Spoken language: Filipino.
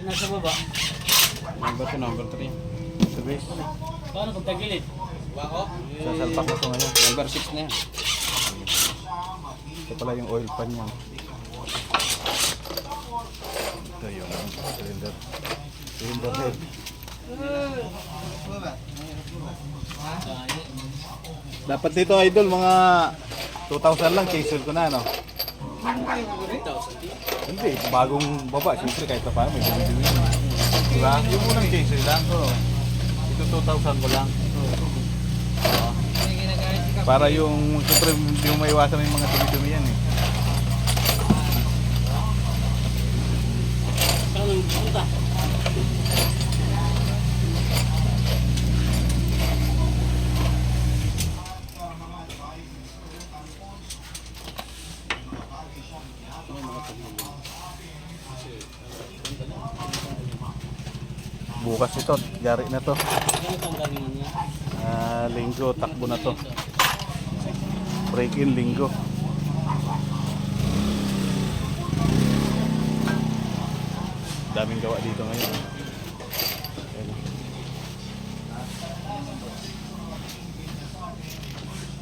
Nasa baba. Number 2, number 3. Service. Paano pag tagilid? Sasalpak na ito ngayon. Number 6 na yan. Ito pala yung oil pan niya. Ito yung cylinder. Cylinder head. Dapat dito idol mga 2,000 lang diesel ko na no. Hindi, bagong baba siyempre kahit pa paano may bumili. Diba? Yung unang diesel lang to. Ito 2,000 ko lang. Para yung siyempre hindi mo maiwasan yung mga dumi-dumi yan eh. Saan ang punta? Bukas ito, yari na to. Ganito ang galingan niya. Linggo, takbo na to. Break in linggo. Daming gawa dito ngayon.